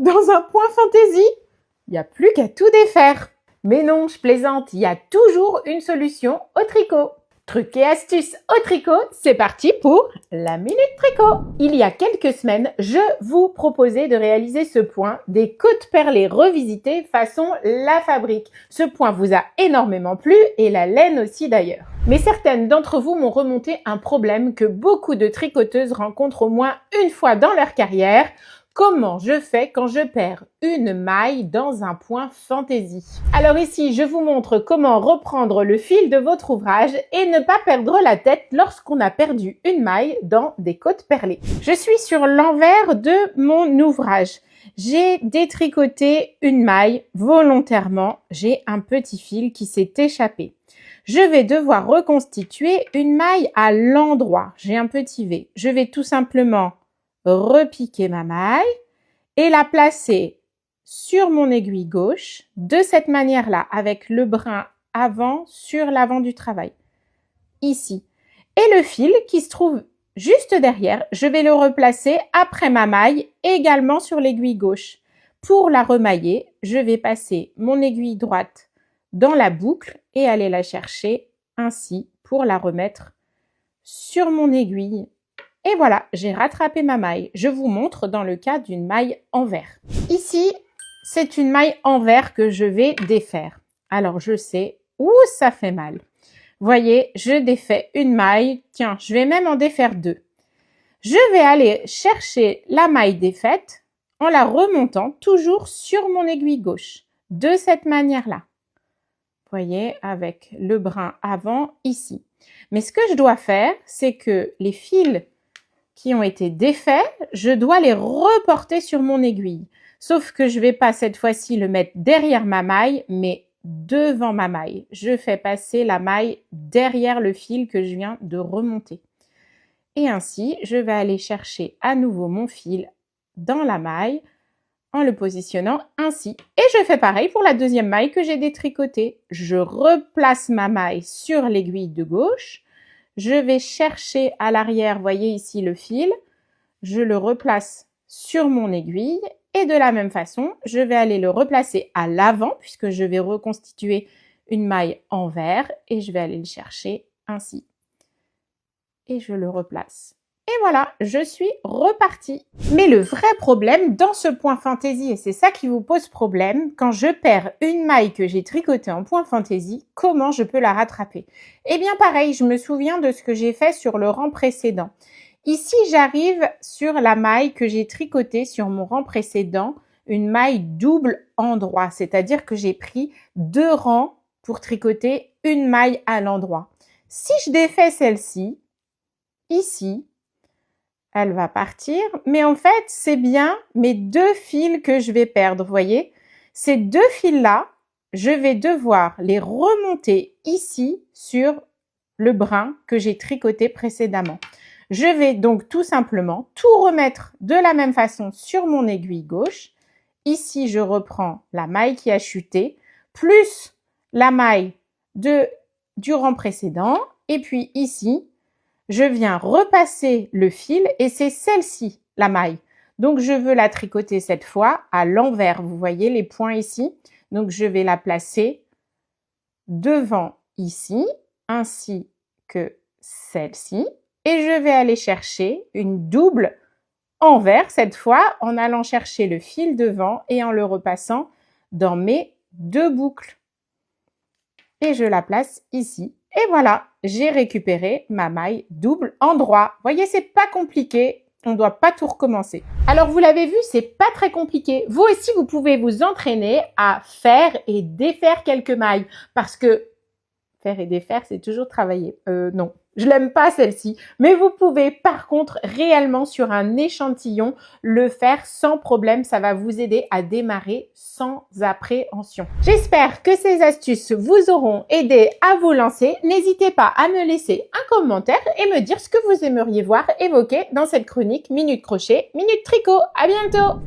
Dans un point fantaisie, il n'y a plus qu'à tout défaire. Mais non, je plaisante, il y a toujours une solution au tricot. Trucs et astuces au tricot, c'est parti pour la Minute Tricot. Il y a quelques semaines, je vous proposais de réaliser ce point des côtes perlées revisitées façon La Fabrique. Ce point vous a énormément plu et la laine aussi d'ailleurs. Mais certaines d'entre vous m'ont remonté un problème que beaucoup de tricoteuses rencontrent au moins une fois dans leur carrière. Comment je fais quand je perds une maille dans un point fantaisie? Alors ici, je vous montre comment reprendre le fil de votre ouvrage et ne pas perdre la tête lorsqu'on a perdu une maille dans des côtes perlées. Je suis sur l'envers de mon ouvrage. J'ai détricoté une maille volontairement. J'ai un petit fil qui s'est échappé. Je vais devoir reconstituer une maille à l'endroit. J'ai un petit V. Je vais tout simplement repiquer ma maille et la placer sur mon aiguille gauche de cette manière-là, avec le brin avant sur l'avant du travail, ici. Et le fil qui se trouve juste derrière, je vais le replacer après ma maille également sur l'aiguille gauche. Pour la remailler, je vais passer mon aiguille droite dans la boucle et aller la chercher ainsi pour la remettre sur mon aiguille. Et voilà, j'ai rattrapé ma maille. Je vous montre dans le cas d'une maille envers. Ici, c'est une maille envers que je vais défaire. Alors, je sais où ça fait mal. Voyez, je défais une maille. Tiens, je vais même en défaire deux. Je vais aller chercher la maille défaite en la remontant toujours sur mon aiguille gauche. De cette manière-là. Voyez, avec le brin avant ici. Mais ce que je dois faire, c'est que les fils qui ont été défaits, je dois les reporter sur mon aiguille. Sauf que je ne vais pas cette fois-ci le mettre derrière ma maille, mais devant ma maille. Je fais passer la maille derrière le fil que je viens de remonter. Et ainsi, je vais aller chercher à nouveau mon fil dans la maille en le positionnant ainsi. Et je fais pareil pour la deuxième maille que j'ai détricotée. Je replace ma maille sur l'aiguille de gauche. Je vais chercher à l'arrière, voyez ici le fil, je le replace sur mon aiguille et de la même façon, je vais aller le replacer à l'avant puisque je vais reconstituer une maille envers et je vais aller le chercher ainsi. Et je le replace. Et voilà, je suis repartie. Mais le vrai problème dans ce point fantaisie, et c'est ça qui vous pose problème, quand je perds une maille que j'ai tricotée en point fantaisie, comment je peux la rattraper? Eh bien pareil, je me souviens de ce que j'ai fait sur le rang précédent. Ici, j'arrive sur la maille que j'ai tricotée sur mon rang précédent, une maille double endroit, c'est-à-dire que j'ai pris 2 rangs pour tricoter une maille à l'endroit. Si je défais celle-ci, ici, elle va partir, mais en fait, c'est bien mes 2 fils que je vais perdre, vous voyez? Ces 2 fils-là, je vais devoir les remonter ici sur le brin que j'ai tricoté précédemment. Je vais donc tout simplement tout remettre de la même façon sur mon aiguille gauche. Ici, je reprends la maille qui a chuté, plus la maille du rang précédent, et puis ici, je viens repasser le fil et c'est celle-ci, la maille. Donc, je veux la tricoter cette fois à l'envers. Vous voyez les points ici. Donc, je vais la placer devant ici, ainsi que celle-ci. Et je vais aller chercher une double envers cette fois en allant chercher le fil devant et en le repassant dans mes 2 boucles. Et je la place ici. Et voilà, j'ai récupéré ma maille double endroit. Vous voyez, c'est pas compliqué. On ne doit pas tout recommencer. Alors, vous l'avez vu, c'est pas très compliqué. Vous aussi, vous pouvez vous entraîner à faire et défaire quelques mailles. Parce que faire et défaire, c'est toujours travailler. Non, je l'aime pas celle-ci. Mais vous pouvez, par contre, réellement sur un échantillon, le faire sans problème. Ça va vous aider à démarrer sans appréhension. J'espère que ces astuces vous auront aidé à vous lancer. N'hésitez pas à me laisser un commentaire et me dire ce que vous aimeriez voir évoqué dans cette chronique Minute Crochet, Minute Tricot. À bientôt!